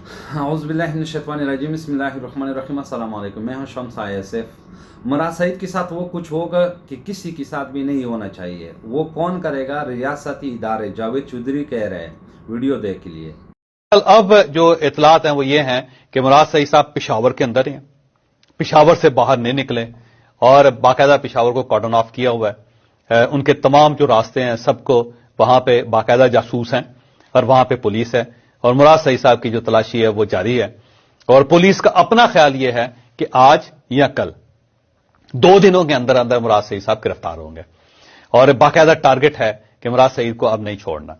اعوذ باللہ من الشیطان الرجیم بسم اللہ الرحمن الرحیم السلام علیکم. میں ہوں شمس ISF. مراد سعید کے ساتھ وہ کچھ ہوگا کہ کسی کے ساتھ بھی نہیں ہونا چاہیے. وہ کون کرے گا؟ ریاستی ادارے. جاوید چودھری کہہ رہے ہیں. ویڈیو دیکھ لیے. اب جو اطلاعات ہیں وہ یہ ہیں کہ مراد سعید صاحب پشاور کے اندر ہیں، پشاور سے باہر نہیں نکلے، اور باقاعدہ پشاور کو کارڈن آف کیا ہوا ہے. ان کے تمام جو راستے ہیں سب کو وہاں پہ باقاعدہ جاسوس ہیں، اور وہاں پہ پولیس ہے، اور مراد سعید صاحب کی جو تلاشی ہے وہ جاری ہے. اور پولیس کا اپنا خیال یہ ہے کہ آج یا کل 2 دنوں کے اندر اندر مراد سعید صاحب گرفتار ہوں گے، اور باقاعدہ ٹارگٹ ہے کہ مراد سعید کو اب نہیں چھوڑنا.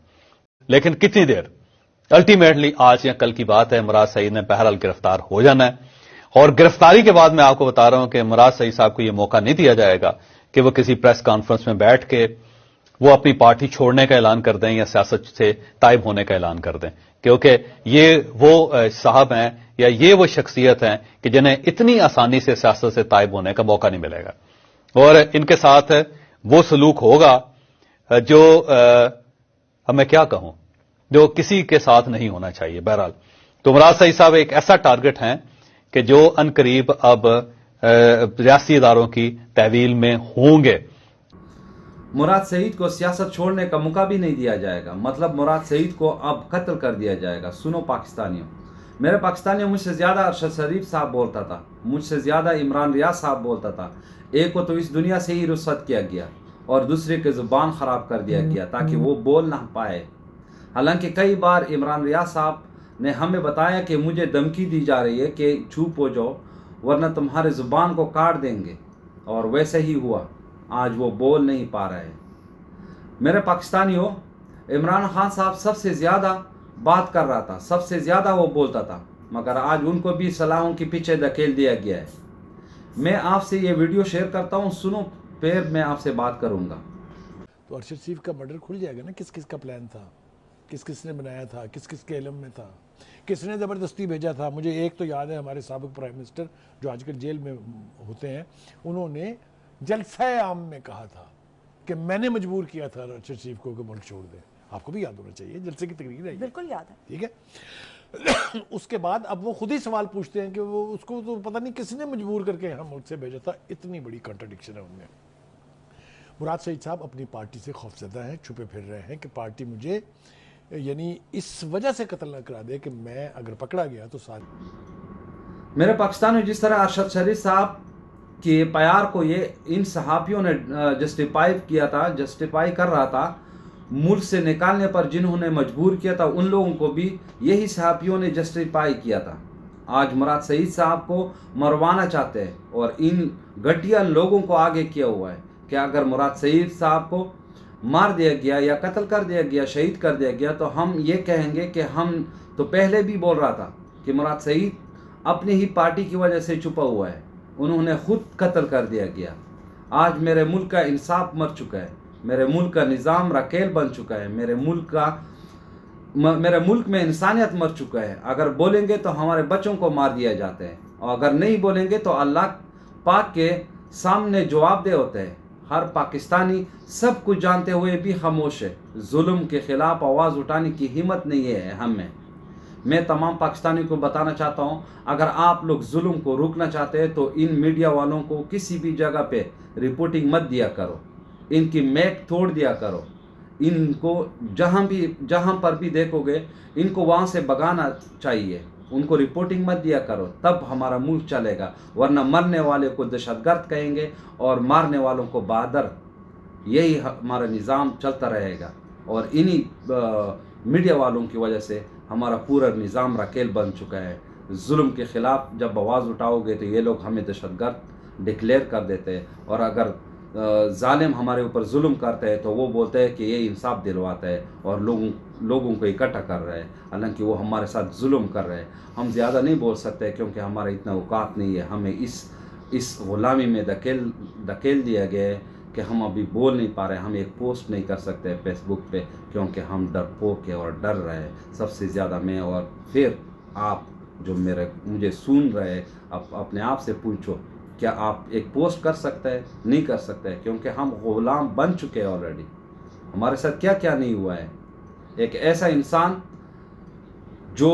لیکن کتنی دیر؟ الٹیمیٹلی آج یا کل کی بات ہے، مراد سعید نے بہرحال گرفتار ہو جانا ہے. اور گرفتاری کے بعد میں آپ کو بتا رہا ہوں کہ مراد سعید صاحب کو یہ موقع نہیں دیا جائے گا کہ وہ کسی پریس کانفرنس میں بیٹھ کے وہ اپنی پارٹی چھوڑنے کا اعلان کر دیں یا سیاست سے تائب ہونے کا اعلان کر دیں، کیونکہ یہ وہ صاحب ہیں یا یہ وہ شخصیت ہیں کہ جنہیں اتنی آسانی سے سیاست سے تائب ہونے کا موقع نہیں ملے گا. اور ان کے ساتھ وہ سلوک ہوگا جو اب میں کیا کہوں، جو کسی کے ساتھ نہیں ہونا چاہیے. بہرحال تو مراد سعید صاحب ایک ایسا ٹارگٹ ہیں کہ جو ان قریب اب ریاستی اداروں کی تحویل میں ہوں گے. مراد سعید کو سیاست چھوڑنے کا موقع بھی نہیں دیا جائے گا. مطلب مراد سعید کو اب قتل کر دیا جائے گا. سنو پاکستانیوں، میرے پاکستانیوں، مجھ سے زیادہ ارشد شریف صاحب بولتا تھا، مجھ سے زیادہ عمران ریاض صاحب بولتا تھا. ایک کو تو اس دنیا سے ہی رخصت کیا گیا اور دوسرے کی زبان خراب کر دیا گیا تاکہ وہ بول نہ پائے. حالانکہ کئی بار عمران ریاض صاحب نے ہمیں بتایا کہ مجھے دھمکی دی جا رہی ہے کہ چپ ہو جاؤ ورنہ تمہارے زبان کو کاٹ دیں گے، اور ویسے ہی ہوا. آج وہ بول نہیں پا رہے. میرے پاکستانیوں، عمران خان صاحب سب سے زیادہ بات کر رہا تھا، سب سے زیادہ وہ بولتا تھا، مگر آج ان کو بھی صلاحوں کے پیچھے دھکیل دیا گیا ہے. میں آپ سے یہ ویڈیو شیئر کرتا ہوں، سنو پھر میں آپ سے بات کروں گا. تو ارشد شریف کا مرڈر کھل جائے گا نا، کس کس کا پلان تھا، کس کس نے بنایا تھا، کس کس کے علم میں تھا، کس نے زبردستی بھیجا تھا. مجھے ایک تو یاد ہے، ہمارے سابق پرائم منسٹر جو آج کل جیل میں ہوتے ہیں، انہوں نے جلسہ عام میں کہا تھا کہ میں نے مجبور کیا تھا ارشد شریف کو کہ ملک چھوڑ دے. آپ کو بھی یاد ہونا چاہیے، جلسے کی تقریر ہے. بالکل یاد ہے. ٹھیک ہے. اس کے بعد اب وہ خود ہی سوال پوچھتے ہیں کہ وہ اس کو تو پتہ نہیں کس نے مجبور کر کے یہاں ملک سے بھیجا تھا. اتنی بڑی کنٹرڈکشن ہے ان میں. مراد سعید صاحب اپنی پارٹی سے خوفزدہ ہیں، چھپے پھر رہے ہیں کہ پارٹی مجھے یعنی اس وجہ سے قتل نہ کرا دے کہ میں اگر پکڑا گیا تو ساتھ. میرے پاکستان میں جس طرح ارشد شریف صاحب کے پیار کو یہ ان صحافیوں نے جسٹیفائی کر رہا تھا ملک سے نکالنے پر، جنہوں نے مجبور کیا تھا ان لوگوں کو بھی یہی صحافیوں نے جسٹیفائی کیا تھا. آج مراد سعید صاحب کو مروانا چاہتے ہیں اور ان گھٹیا لوگوں کو آگے کیا ہوا ہے کہ اگر مراد سعید صاحب کو مار دیا گیا یا قتل کر دیا گیا، شہید کر دیا گیا، تو ہم یہ کہیں گے کہ ہم تو پہلے بھی بول رہا تھا کہ مراد سعید اپنی ہی پارٹی کی وجہ سے چھپا ہوا ہے، انہوں نے خود قتل کر دیا گیا. آج میرے ملک کا انصاف مر چکا ہے، میرے ملک کا نظام رکیل بن چکا ہے، میرے ملک میں انسانیت مر چکا ہے. اگر بولیں گے تو ہمارے بچوں کو مار دیا جاتا ہے، اور اگر نہیں بولیں گے تو اللہ پاک کے سامنے جواب دہ ہوتے ہیں. ہر پاکستانی سب کچھ جانتے ہوئے بھی خاموش ہے. ظلم کے خلاف آواز اٹھانے کی ہمت نہیں ہے ہمیں. میں تمام پاکستانیوں کو بتانا چاہتا ہوں، اگر آپ لوگ ظلم کو روکنا چاہتے ہیں تو ان میڈیا والوں کو کسی بھی جگہ پہ رپورٹنگ مت دیا کرو، ان کی میک توڑ دیا کرو. ان کو جہاں پر بھی دیکھو گے ان کو وہاں سے بگانا چاہیے. ان کو رپورٹنگ مت دیا کرو، تب ہمارا ملک چلے گا. ورنہ مرنے والے کو دہشت گرد کہیں گے اور مارنے والوں کو بہادر. یہی ہمارا نظام چلتا رہے گا، اور انہی میڈیا والوں کی وجہ سے ہمارا پورا نظام رکیل بن چکا ہے. ظلم کے خلاف جب آواز اٹھاؤ گے تو یہ لوگ ہمیں دہشت گرد ڈکلیئر کر دیتے ہیں، اور اگر ظالم ہمارے اوپر ظلم کرتے ہیں تو وہ بولتے ہیں کہ یہ انصاف دلواتا ہے اور لوگوں کو اکٹھا کر رہے ہیں، حالانکہ وہ ہمارے ساتھ ظلم کر رہے ہیں. ہم زیادہ نہیں بول سکتے کیونکہ ہمارا اتنا اوقات نہیں ہے. ہمیں اس غلامی میں دھکیل دیا گیا ہے کہ ہم ابھی بول نہیں پا رہے. ہم ایک پوسٹ نہیں کر سکتے فیس بک پہ کیونکہ ہم ڈرپوک ہیں اور ڈر رہے ہیں. سب سے زیادہ میں، اور پھر آپ جو مجھے سن رہے، اپنے آپ سے پوچھو، کیا آپ ایک پوسٹ کر سکتے ہیں؟ نہیں کر سکتے، کیونکہ ہم غلام بن چکے ہیں آلریڈی. ہمارے ساتھ کیا کیا نہیں ہوا ہے. ایک ایسا انسان جو